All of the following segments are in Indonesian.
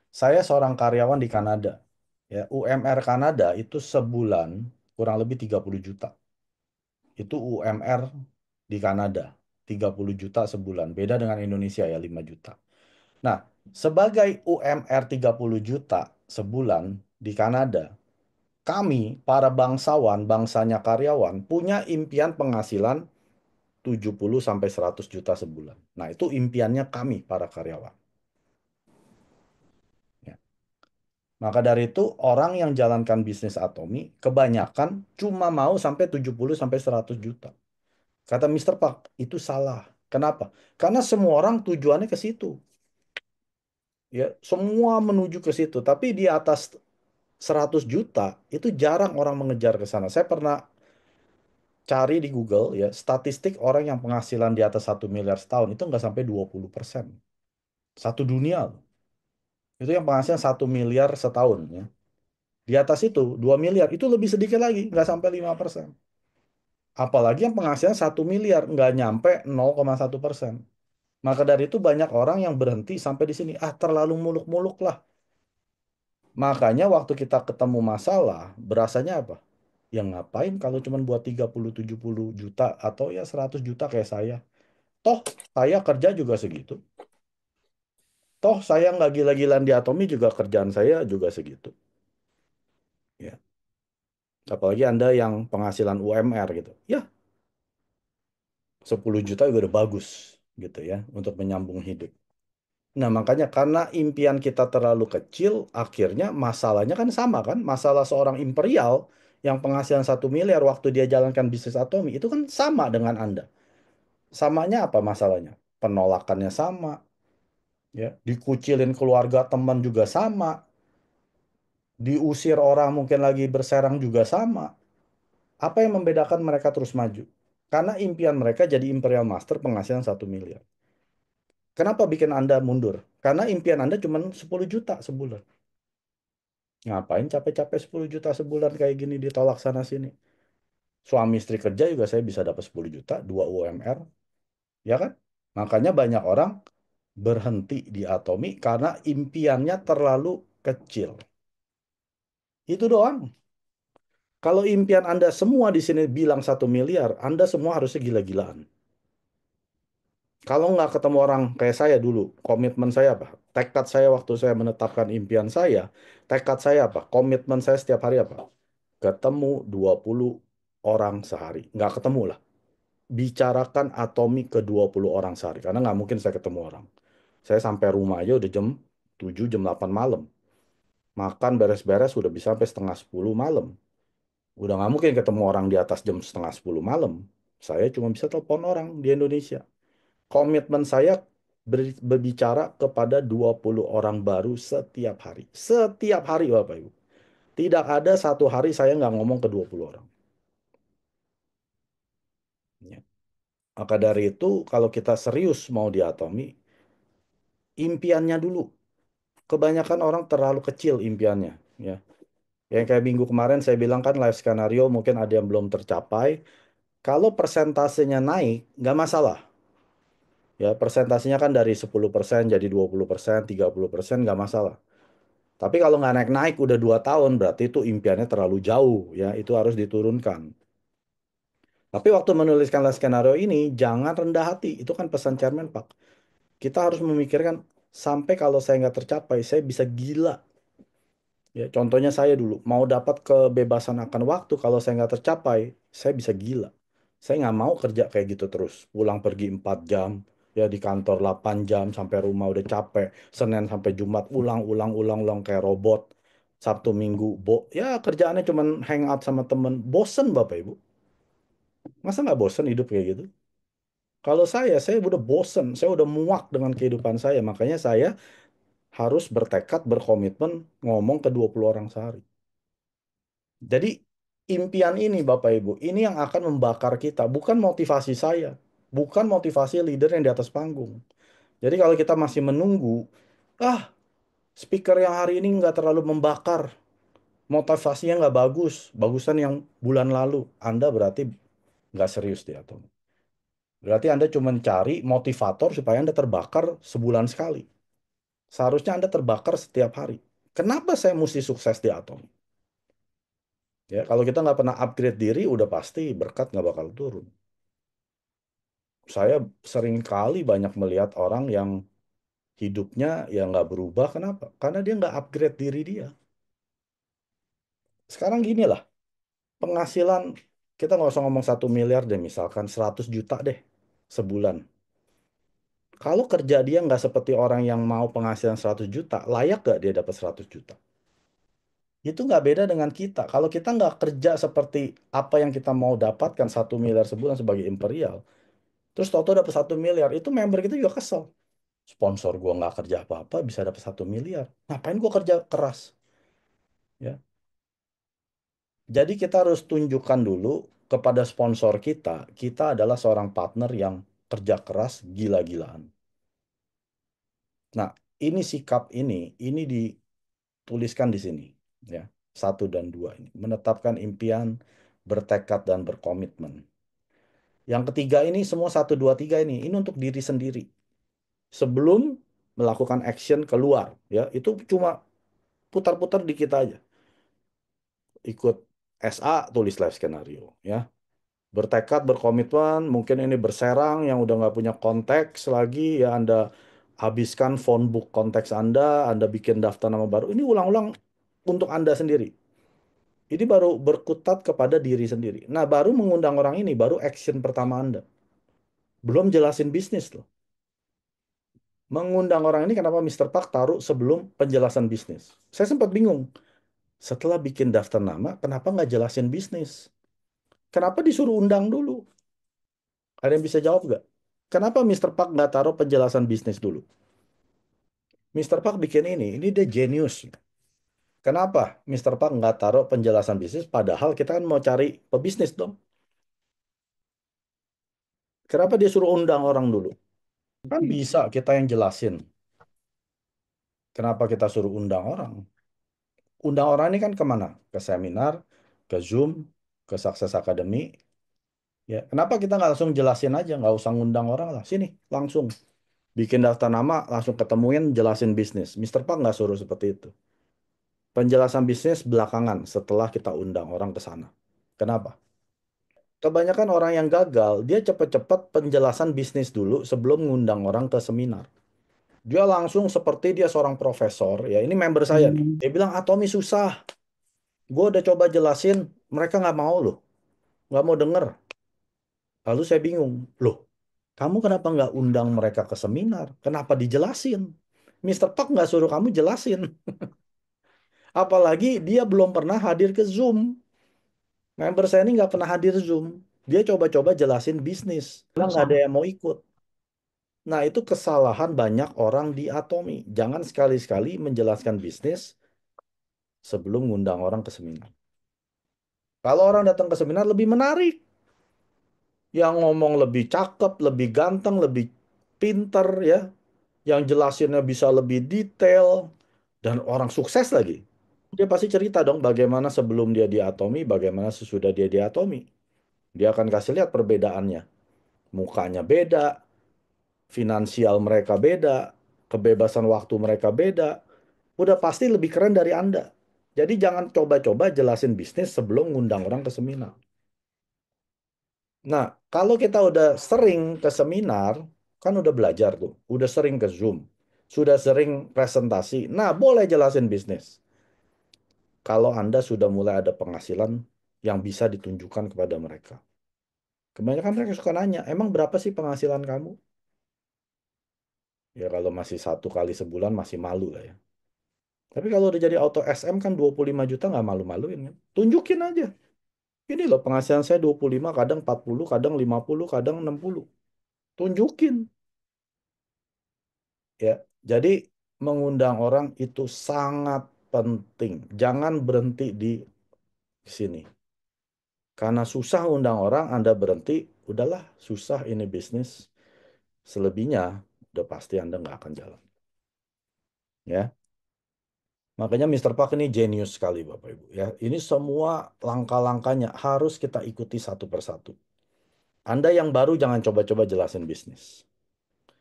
Saya seorang karyawan di Kanada. Ya, UMR Kanada itu sebulan kurang lebih 30 juta. Itu UMR di Kanada. 30 juta sebulan. Beda dengan Indonesia ya, 5 juta. Nah, sebagai UMR 30 juta sebulan di Kanada, kami, para bangsawan, bangsanya karyawan, punya impian penghasilan 70 sampai 100 juta sebulan. Nah, itu impiannya kami, para karyawan. Ya. Maka dari itu, orang yang jalankan bisnis Atomi, kebanyakan cuma mau sampai 70 sampai 100 juta. Kata Mister Park, itu salah. Kenapa? Karena semua orang tujuannya ke situ. Ya, semua menuju ke situ. Tapi di atas 100 juta, itu jarang orang mengejar ke sana. Saya pernah cari di Google, ya, statistik orang yang penghasilan di atas 1 miliar setahun, itu nggak sampai 20%. Satu dunia loh. Itu yang penghasilan 1 miliar setahun. Ya. Di atas itu, 2 miliar, itu lebih sedikit lagi, nggak sampai 5%. Apalagi yang penghasilan 1 miliar, nggak nyampe 0,1%. Maka dari itu banyak orang yang berhenti sampai di sini. Ah, terlalu muluk-muluk lah. Makanya waktu kita ketemu masalah, berasanya apa? Yang ngapain kalau cuma buat 30-70 juta atau ya 100 juta kayak saya. Toh, saya kerja juga segitu. Toh, saya nggak gila-gilaan di Atomi juga kerjaan saya juga segitu. Ya. Apalagi Anda yang penghasilan UMR gitu. Ya, 10 juta juga udah bagus gitu ya untuk menyambung hidup. Nah, makanya karena impian kita terlalu kecil, akhirnya masalahnya kan sama kan? Masalah seorang imperial yang penghasilan 1 miliar waktu dia jalankan bisnis Atomi, itu kan sama dengan Anda. Samanya apa masalahnya? Penolakannya sama, ya. Dikucilin keluarga teman juga sama. Diusir orang mungkin lagi berserang juga sama. Apa yang membedakan mereka terus maju? Karena impian mereka jadi Imperial Master penghasilan 1 miliar. Kenapa bikin Anda mundur? Karena impian Anda cuma 10 juta sebulan. Ngapain capek-capek 10 juta sebulan kayak gini ditolak sana sini. Suami istri kerja juga saya bisa dapat 10 juta, 2 UMR, ya kan? Makanya banyak orang berhenti di Atomi karena impiannya terlalu kecil. Itu doang. Kalau impian Anda semua di sini bilang 1 miliar, Anda semua harusnya gila-gilaan. Kalau nggak ketemu orang kayak saya dulu, komitmen saya apa? Tekad saya waktu saya menetapkan impian saya, tekad saya apa? Komitmen saya setiap hari apa? Ketemu 20 orang sehari. Nggak ketemu lah. Bicarakan Atomi ke 20 orang sehari. Karena nggak mungkin saya ketemu orang. Saya sampai rumah aja udah jam 7, jam 8 malam. Makan beres-beres udah bisa sampai setengah 10 malam. Udah nggak mungkin ketemu orang di atas jam setengah 10 malam. Saya cuma bisa telepon orang di Indonesia. Komitmen saya berbicara kepada 20 orang baru setiap hari. Setiap hari, Bapak Ibu. Tidak ada satu hari saya nggak ngomong ke 20 orang. Ya. Maka dari itu, kalau kita serius mau diatomi, impiannya dulu. Kebanyakan orang terlalu kecil impiannya. Ya. Yang kayak minggu kemarin saya bilang kan life scenario mungkin ada yang belum tercapai. Kalau persentasenya naik, nggak masalah. Ya, persentasenya kan dari 10% jadi 20%, 30% nggak masalah. Tapi kalau nggak naik-naik udah 2 tahun, berarti itu impiannya terlalu jauh. Ya, itu harus diturunkan. Tapi waktu menuliskan life skenario ini, jangan rendah hati. Itu kan pesan Chairman Pak. Kita harus memikirkan, sampai kalau saya nggak tercapai, saya bisa gila. Ya, contohnya saya dulu, mau dapat kebebasan akan waktu, kalau saya nggak tercapai, saya bisa gila. Saya nggak mau kerja kayak gitu terus. Pulang pergi 4 jam, ya di kantor 8 jam, sampai rumah udah capek. Senin sampai Jumat, ulang, ulang, ulang, ulang kayak robot. Sabtu Minggu, ya kerjaannya cuman hangout sama temen. Bosen Bapak Ibu. Masa nggak bosen hidup kayak gitu? Kalau saya udah bosen, saya udah muak dengan kehidupan saya. Makanya saya harus bertekad, berkomitmen ngomong ke 20 orang sehari. Jadi impian ini Bapak Ibu, ini yang akan membakar kita, bukan motivasi saya, bukan motivasi leader yang di atas panggung. Jadi kalau kita masih menunggu, ah speaker yang hari ini nggak terlalu membakar, motivasinya nggak bagus, bagusan yang bulan lalu, Anda berarti nggak serius dia tuh. Berarti Anda cuma cari motivator supaya Anda terbakar sebulan sekali. Seharusnya Anda terbakar setiap hari. Kenapa saya mesti sukses di Atom? Ya, kalau kita nggak pernah upgrade diri, udah pasti berkat nggak bakal turun. Saya sering kali banyak melihat orang yang hidupnya ya nggak berubah. Kenapa? Karena dia nggak upgrade diri dia. Sekarang gini lah, penghasilan kita nggak usah ngomong 1 miliar deh, misalkan 100 juta deh sebulan. Kalau kerja dia nggak seperti orang yang mau penghasilan 100 juta, layak nggak dia dapat 100 juta? Itu nggak beda dengan kita. Kalau kita nggak kerja seperti apa yang kita mau dapatkan 1 miliar sebulan sebagai imperial, terus toto dapat 1 miliar, itu member kita juga kesel. Sponsor gua nggak kerja apa-apa bisa dapat 1 miliar. Ngapain gua kerja keras? Ya. Jadi kita harus tunjukkan dulu kepada sponsor kita, kita adalah seorang partner yang kerja keras gila-gilaan. Nah, ini sikap ini dituliskan di sini, ya. 1 dan 2 ini menetapkan impian, bertekad dan berkomitmen. Yang ketiga ini semua 1, 2, 3 ini untuk diri sendiri. Sebelum melakukan action keluar, ya itu cuma putar-putar di kita aja. Ikut SA tulis life skenario, ya. Bertekad, berkomitmen, mungkin ini berserang yang udah nggak punya konteks lagi, ya Anda habiskan phone book konteks Anda bikin daftar nama baru. Ini ulang-ulang untuk Anda sendiri. Ini baru berkutat kepada diri sendiri. Nah, baru mengundang orang ini, baru action pertama Anda. Belum jelasin bisnis loh. Mengundang orang ini kenapa Mister Park taruh sebelum penjelasan bisnis. Saya sempat bingung. Setelah bikin daftar nama, kenapa nggak jelasin bisnis? Kenapa disuruh undang dulu? Ada yang bisa jawab nggak? Kenapa Mister Park nggak taruh penjelasan bisnis dulu? Mister Park bikin ini dia jenius. Kenapa Mister Park nggak taruh penjelasan bisnis? Padahal kita kan mau cari pebisnis dong. Kenapa dia suruh undang orang dulu? Kan bisa kita yang jelasin. Kenapa kita suruh undang orang? Undang orang ini kan kemana? Ke seminar, ke Zoom, ke Success Academy. Ya, kenapa kita nggak langsung jelasin aja, nggak usah ngundang orang lah. Sini, langsung bikin daftar nama, langsung ketemuin, jelasin bisnis. Mister Park nggak suruh seperti itu. Penjelasan bisnis belakangan setelah kita undang orang ke sana. Kenapa? Kebanyakan orang yang gagal, dia cepet-cepet penjelasan bisnis dulu sebelum ngundang orang ke seminar. Dia langsung seperti dia seorang profesor, ya ini member saya nih. Dia bilang, Atomi susah. Gue udah coba jelasin, mereka nggak mau loh. Nggak mau denger. Lalu saya bingung, loh, kamu kenapa nggak undang mereka ke seminar? Kenapa dijelasin? Mister Park nggak suruh kamu jelasin. Apalagi dia belum pernah hadir ke Zoom. Member saya ini nggak pernah hadir Zoom. Dia coba-coba jelasin bisnis. Bilang nggak ada yang mau ikut. Nah, itu kesalahan banyak orang di Atomi. Jangan sekali-sekali menjelaskan bisnis sebelum ngundang orang ke seminar. Kalau orang datang ke seminar lebih menarik. Yang ngomong lebih cakep, lebih ganteng, lebih pinter ya. Yang jelasinnya bisa lebih detail. Dan orang sukses lagi. Dia pasti cerita dong bagaimana sebelum dia di Atomi, bagaimana sesudah dia di Atomi. Dia akan kasih lihat perbedaannya. Mukanya beda, finansial mereka beda, kebebasan waktu mereka beda. Udah pasti lebih keren dari Anda. Jadi jangan coba-coba jelasin bisnis sebelum ngundang orang ke seminar. Nah, kalau kita udah sering ke seminar, kan udah belajar tuh, udah sering ke Zoom, sudah sering presentasi. Nah, boleh jelasin bisnis. Kalau Anda sudah mulai ada penghasilan yang bisa ditunjukkan kepada mereka. Kebanyakan mereka suka nanya, emang berapa sih penghasilan kamu? Ya kalau masih 1 kali sebulan masih malu lah ya. Tapi kalau udah jadi auto SM kan 25 juta nggak malu-maluin kan. Tunjukin aja. Ini loh penghasilan saya 25, kadang 40, kadang 50, kadang 60. Tunjukin. Ya, jadi mengundang orang itu sangat penting. Jangan berhenti di sini. Karena susah undang orang, Anda berhenti, udahlah susah ini bisnis. Selebihnya, udah pasti Anda nggak akan jalan. Ya, makanya Mister Park ini jenius sekali Bapak Ibu. Ya, ini semua langkah-langkahnya harus kita ikuti satu persatu. Anda yang baru jangan coba-coba jelasin bisnis.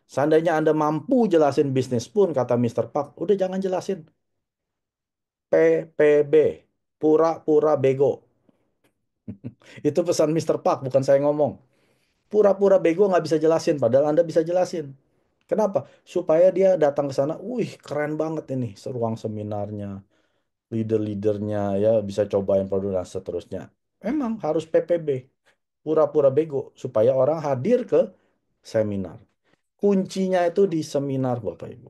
Seandainya Anda mampu jelasin bisnis pun, kata Mister Park, udah jangan jelasin. PPB, pura-pura bego. Itu pesan Mister Park, bukan saya ngomong. Pura-pura bego nggak bisa jelasin, padahal Anda bisa jelasin. Kenapa? Supaya dia datang ke sana, wih keren banget ini ruang seminarnya, leader-leadernya ya bisa cobain produk dan seterusnya. Memang harus PPB, pura-pura bego, supaya orang hadir ke seminar. Kuncinya itu di seminar, Bapak Ibu.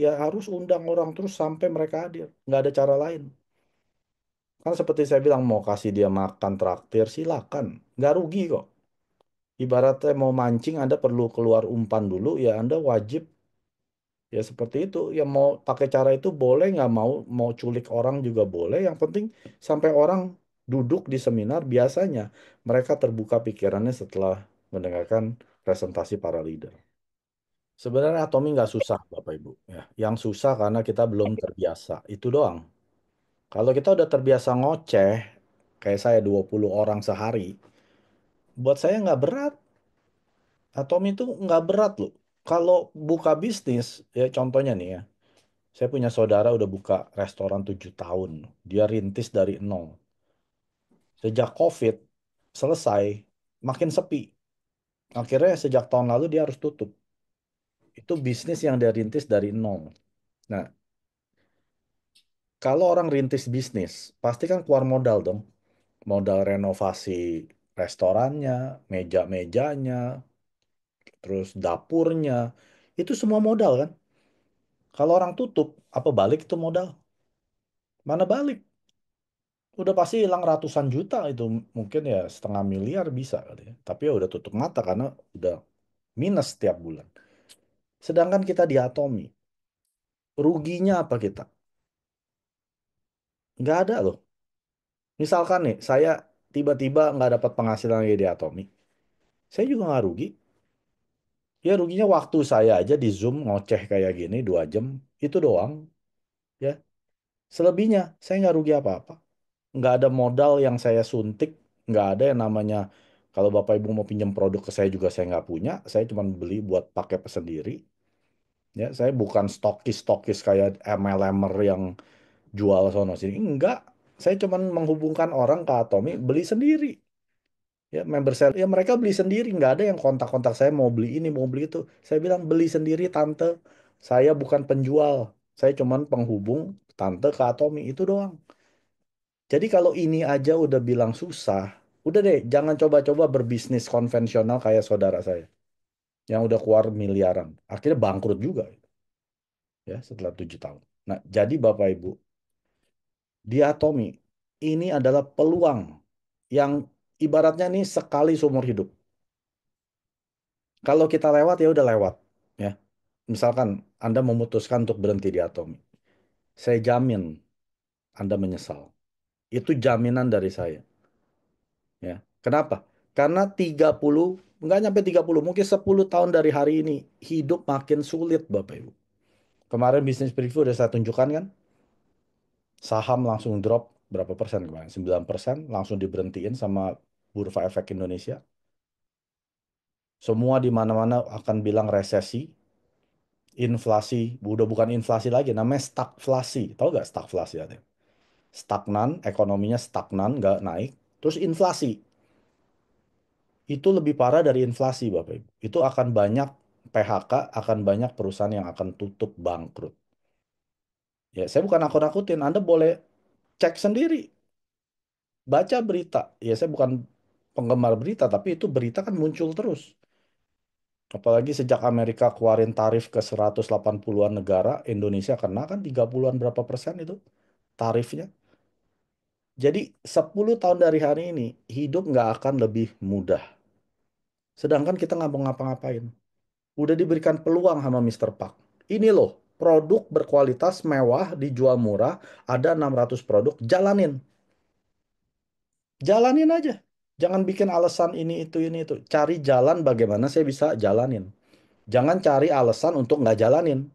Ya harus undang orang terus sampai mereka hadir. Nggak ada cara lain. Kan seperti saya bilang, mau kasih dia makan traktir, silakan. Nggak rugi kok. Ibaratnya mau mancing, Anda perlu keluar umpan dulu, ya Anda wajib. Ya seperti itu. Ya mau pakai cara itu boleh, nggak mau culik orang juga boleh. Yang penting sampai orang duduk di seminar, biasanya mereka terbuka pikirannya setelah mendengarkan presentasi para leader. Sebenarnya Atomi nggak susah, Bapak Ibu. Ya, yang susah karena kita belum terbiasa. Itu doang. Kalau kita udah terbiasa ngoceh, kayak saya 20 orang sehari, buat saya nggak berat. Atomi itu nggak berat loh. Kalau buka bisnis, ya contohnya nih ya, saya punya saudara udah buka restoran 7 tahun. Dia rintis dari nol. Sejak COVID selesai, makin sepi. Akhirnya sejak tahun lalu dia harus tutup. Itu bisnis yang dia rintis dari nol. Nah, kalau orang rintis bisnis, pasti kan keluar modal dong. Modal renovasi restorannya, meja-mejanya, terus dapurnya. Itu semua modal kan? Kalau orang tutup, apa balik itu modal? Mana balik? Udah pasti hilang ratusan juta itu. Mungkin ya setengah miliar bisa kali ya. Tapi ya udah tutup mata karena udah minus setiap bulan. Sedangkan kita di Atomi, ruginya apa kita? Nggak ada loh. Misalkan nih, saya tiba-tiba nggak dapat penghasilan lagi di Atomi. Saya juga nggak rugi. Ya ruginya waktu saya aja di Zoom ngoceh kayak gini 2 jam. Itu doang. Ya, selebihnya saya nggak rugi apa-apa. Nggak ada modal yang saya suntik. Nggak ada yang namanya kalau Bapak Ibu mau pinjam produk ke saya juga saya nggak punya. Saya cuma beli buat pakai sendiri. Ya, saya bukan stokis-stokis kayak MLMer yang jual sono sini. Enggak. Saya cuma menghubungkan orang ke Atomi beli sendiri. Ya, member saya, ya mereka beli sendiri, nggak ada yang kontak-kontak saya mau beli ini, mau beli itu. Saya bilang beli sendiri tante, saya bukan penjual, saya cuman penghubung tante ke Atomi, itu doang. Jadi kalau ini aja udah bilang susah, udah deh, jangan coba-coba berbisnis konvensional kayak saudara saya, yang udah keluar miliaran. Akhirnya bangkrut juga, ya setelah 7 tahun. Nah, jadi Bapak Ibu, di Atomi, ini adalah peluang yang ibaratnya nih sekali seumur hidup. Kalau kita lewat ya udah lewat. Ya, misalkan Anda memutuskan untuk berhenti di Atomi, saya jamin Anda menyesal. Itu jaminan dari saya. Ya, kenapa? Karena 30, nggak nyampe 30, mungkin 10 tahun dari hari ini, hidup makin sulit, Bapak Ibu. Kemarin bisnis preview udah saya tunjukkan kan, saham langsung drop berapa persen kemarin? 9%, langsung diberhentiin sama Bursa Efek Indonesia. Semua di mana-mana akan bilang resesi, inflasi, udah bukan inflasi lagi, namanya stagflasi. Tahu nggak stagflasi? Stagnan, ekonominya stagnan, nggak naik. Terus inflasi, itu lebih parah dari inflasi, Bapak Ibu. Itu akan banyak PHK, akan banyak perusahaan yang akan tutup bangkrut. Ya, saya bukan nakut-nakutin, Anda boleh cek sendiri, baca berita. Ya, saya bukan penggemar berita, tapi itu berita kan muncul terus. Apalagi sejak Amerika keluarin tarif ke 180-an negara, Indonesia kena kan 30-an berapa persen itu tarifnya. Jadi 10 tahun dari hari ini, hidup nggak akan lebih mudah. Sedangkan kita nggak mau ngapa-ngapain. Udah diberikan peluang sama Mister Park. Ini loh, produk berkualitas mewah, dijual murah, ada 600 produk, jalanin. Jalanin aja. Jangan bikin alasan ini, itu. Cari jalan bagaimana saya bisa jalanin. Jangan cari alasan untuk nggak jalanin.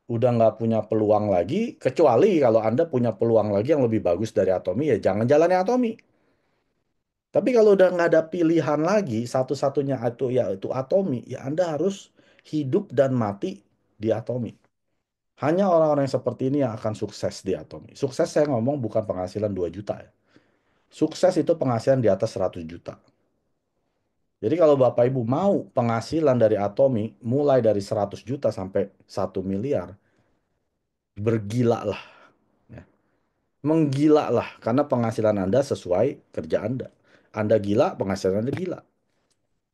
Udah nggak punya peluang lagi, kecuali kalau Anda punya peluang lagi yang lebih bagus dari Atomi, ya jangan jalani Atomi. Tapi kalau udah nggak ada pilihan lagi, satu-satunya itu ya itu Atomi, ya Anda harus hidup dan mati di Atomi. Hanya orang-orang yang seperti ini yang akan sukses di Atomi. Sukses saya ngomong bukan penghasilan 2 juta ya. Sukses itu penghasilan di atas 100 juta. Jadi kalau Bapak Ibu mau penghasilan dari Atomi mulai dari 100 juta sampai 1 miliar, bergila lah. Ya. Menggila lah karena penghasilan Anda sesuai kerja Anda. Anda gila, penghasilan Anda gila.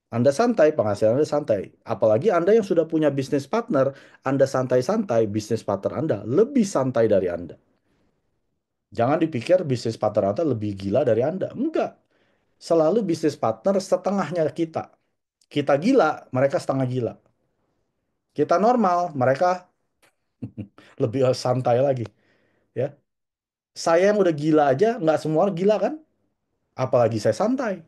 Anda santai, penghasilan Anda santai. Apalagi Anda yang sudah punya bisnis partner, Anda santai-santai, bisnis partner Anda lebih santai dari Anda. Jangan dipikir bisnis partner Anda lebih gila dari Anda. Enggak. Selalu bisnis partner setengahnya kita. Kita gila, mereka setengah gila. Kita normal, mereka lebih santai lagi. Ya, saya yang udah gila aja, nggak semua orang gila kan? Apalagi saya santai.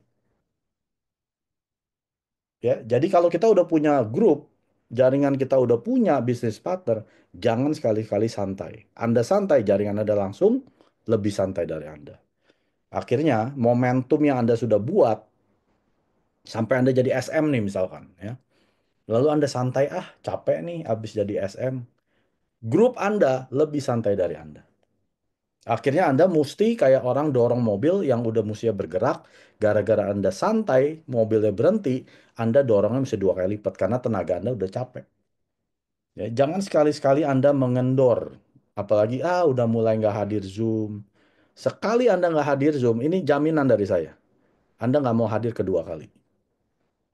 Ya, jadi kalau kita udah punya grup, jaringan kita udah punya bisnis partner, jangan sekali-kali santai. Anda santai, jaringan Anda langsung lebih santai dari Anda. Akhirnya, momentum yang Anda sudah buat, sampai Anda jadi SM nih misalkan, ya. Lalu Anda santai, capek nih habis jadi SM. Grup Anda lebih santai dari Anda. Akhirnya Anda mesti kayak orang dorong mobil yang udah mestinya bergerak, gara-gara Anda santai, mobilnya berhenti, Anda dorongnya mesti 2 kali lipat karena tenaga Anda udah capek. Ya, jangan sekali-sekali Anda mengendor, apalagi udah mulai nggak hadir Zoom. Sekali Anda nggak hadir Zoom, ini jaminan dari saya. Anda nggak mau hadir kedua kali.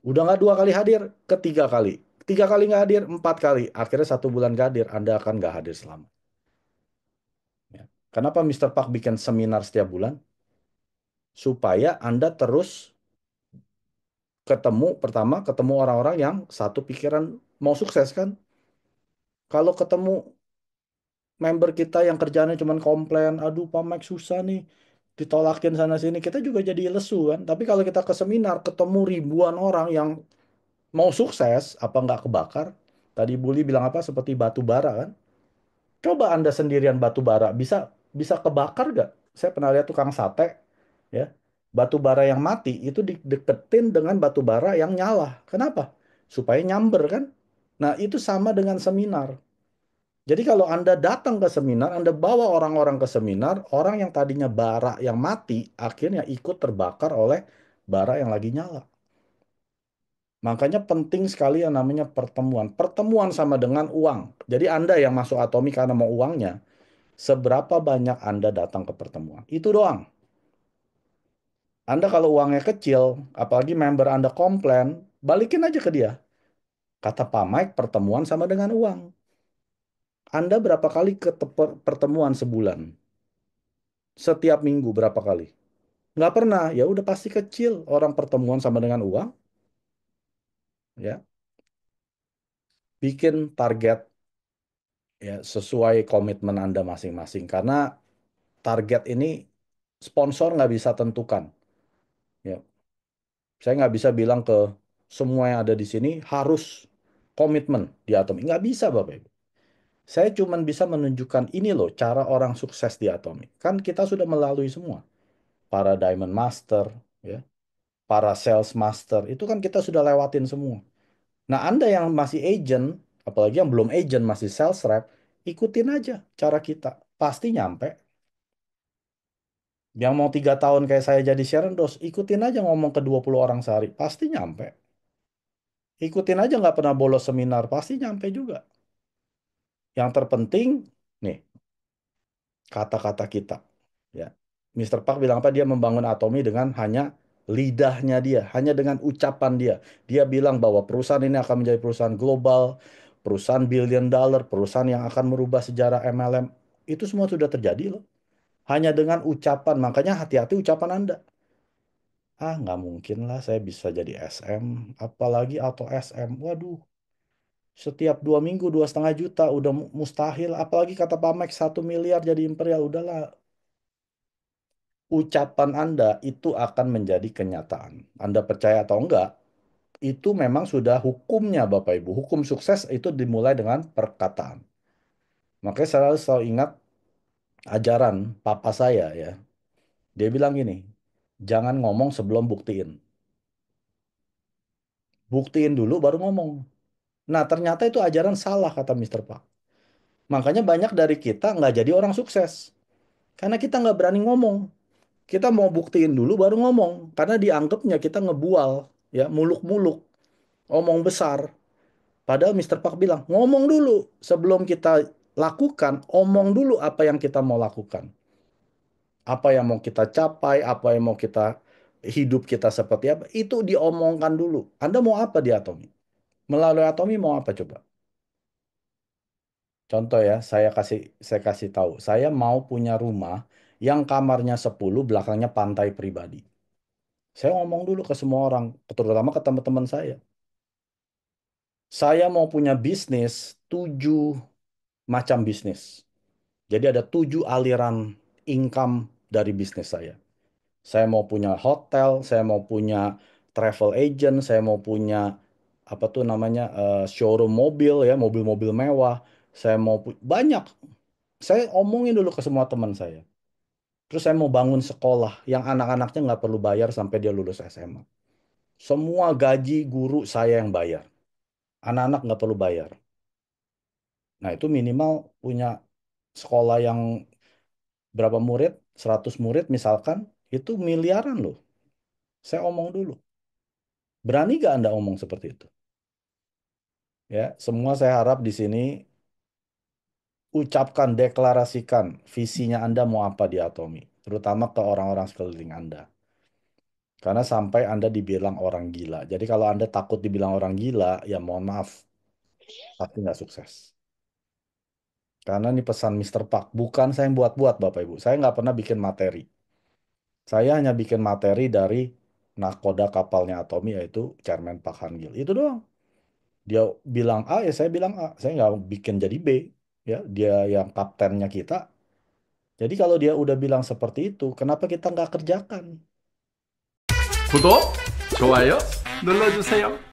Udah nggak 2 kali hadir, ketiga kali. 3 kali nggak hadir, 4 kali. Akhirnya 1 bulan nggak hadir, Anda akan nggak hadir selama. Ya. Kenapa Mister Park bikin seminar setiap bulan? Supaya Anda terus ketemu, pertama ketemu orang-orang yang satu pikiran mau sukses kan. Kalau ketemu member kita yang kerjanya cuma komplain, aduh Pak Mike susah nih, ditolakin sana sini, kita juga jadi lesu kan. Tapi kalau kita ke seminar, ketemu ribuan orang yang mau sukses, apa nggak kebakar? Tadi Bully bilang apa? Seperti batu bara kan? Coba Anda sendirian batu bara, bisa bisa kebakar nggak? Saya pernah lihat tukang sate, ya, batu bara yang mati itu dideketin dengan batu bara yang nyala. Kenapa? Supaya nyamber kan? Nah, itu sama dengan seminar. Jadi kalau Anda datang ke seminar, Anda bawa orang-orang ke seminar, orang yang tadinya bara yang mati, akhirnya ikut terbakar oleh bara yang lagi nyala. Makanya penting sekali yang namanya pertemuan. Pertemuan sama dengan uang. Jadi Anda yang masuk Atomi karena mau uangnya, seberapa banyak Anda datang ke pertemuan. Itu doang. Anda kalau uangnya kecil, apalagi member Anda komplain, balikin aja ke dia. Kata Pak Mike, pertemuan sama dengan uang. Anda berapa kali ke pertemuan sebulan? Setiap minggu berapa kali? Nggak pernah. Ya udah pasti kecil. Orang pertemuan sama dengan uang, ya. Bikin target ya sesuai komitmen Anda masing-masing. Karena target ini sponsor nggak bisa tentukan. Ya, saya nggak bisa bilang ke semua yang ada di sini harus komitmen di Atomi. Nggak bisa, Bapak Ibu. Saya cuma bisa menunjukkan ini loh cara orang sukses di Atomi. Kan kita sudah melalui semua. Para Diamond Master, ya, para Sales Master, itu kan kita sudah lewatin semua. Nah, Anda yang masih agent, apalagi yang belum agent, masih sales rep, ikutin aja cara kita. Pasti nyampe. Yang mau 3 tahun kayak saya jadi Sharon Dos, ikutin aja ngomong ke 20 orang sehari. Pasti nyampe. Ikutin aja nggak pernah bolos seminar, pasti nyampe juga. Yang terpenting, nih, kata-kata kita. Ya. Mister Park bilang apa? Dia membangun Atomi dengan hanya lidahnya dia, hanya dengan ucapan dia. Dia bilang bahwa perusahaan ini akan menjadi perusahaan global, perusahaan billion dollar, perusahaan yang akan merubah sejarah MLM. Itu semua sudah terjadi loh. Hanya dengan ucapan, makanya hati-hati ucapan Anda. Nggak mungkin lah saya bisa jadi SM, apalagi auto SM. Waduh, setiap 2 minggu 2,5 juta udah mustahil. Apalagi kata Pak Max 1 miliar jadi imperial. Udahlah, ucapan Anda itu akan menjadi kenyataan. Anda percaya atau enggak, itu memang sudah hukumnya Bapak Ibu. Hukum sukses itu dimulai dengan perkataan. Makanya saya selalu ingat ajaran papa saya ya. Dia bilang gini, jangan ngomong sebelum buktiin. Buktiin dulu baru ngomong. Nah, ternyata itu ajaran salah, kata Mister Pak. Makanya banyak dari kita nggak jadi orang sukses. Karena kita nggak berani ngomong. Kita mau buktiin dulu baru ngomong. Karena dianggapnya kita ngebual, ya, muluk-muluk, omong besar. Padahal Mister Park bilang, ngomong dulu sebelum kita lakukan, omong dulu apa yang kita mau lakukan. Apa yang mau kita capai, apa yang mau kita hidup kita seperti apa, itu diomongkan dulu. Anda mau apa di Atomi? Melalui Atomi mau apa coba? Contoh ya, saya kasih tahu. Saya mau punya rumah yang kamarnya 10, belakangnya pantai pribadi. Saya ngomong dulu ke semua orang, terutama ke teman-teman saya. Saya mau punya bisnis, 7 macam bisnis. Jadi ada 7 aliran income dari bisnis saya. Saya mau punya hotel, saya mau punya travel agent, saya mau punya apa tuh namanya showroom mobil ya, mobil-mobil mewah. Saya mau banyak. Saya omongin dulu ke semua teman saya. Terus saya mau bangun sekolah yang anak-anaknya nggak perlu bayar sampai dia lulus SMA. Semua gaji guru saya yang bayar. Anak-anak nggak perlu bayar. Nah itu minimal punya sekolah yang berapa murid, 100 murid misalkan, itu miliaran loh. Saya omong dulu. Berani gak Anda omong seperti itu? Ya, semua saya harap di sini ucapkan, deklarasikan visinya Anda mau apa di Atomi, terutama ke orang-orang sekeliling Anda. Karena sampai Anda dibilang orang gila. Jadi kalau Anda takut dibilang orang gila, ya mohon maaf, pasti nggak sukses. Karena ini pesan Mister Park, bukan saya yang buat-buat Bapak Ibu. Saya nggak pernah bikin materi. Saya hanya bikin materi dari nakoda kapalnya Atomi yaitu Chairman Pak Han Gil. Itu doang. Dia bilang A, ya saya bilang A. Saya nggak bikin jadi B. Ya, dia yang kaptennya kita. Jadi kalau dia udah bilang seperti itu, kenapa kita nggak kerjakan? 구독, 좋아요 눌러주세요.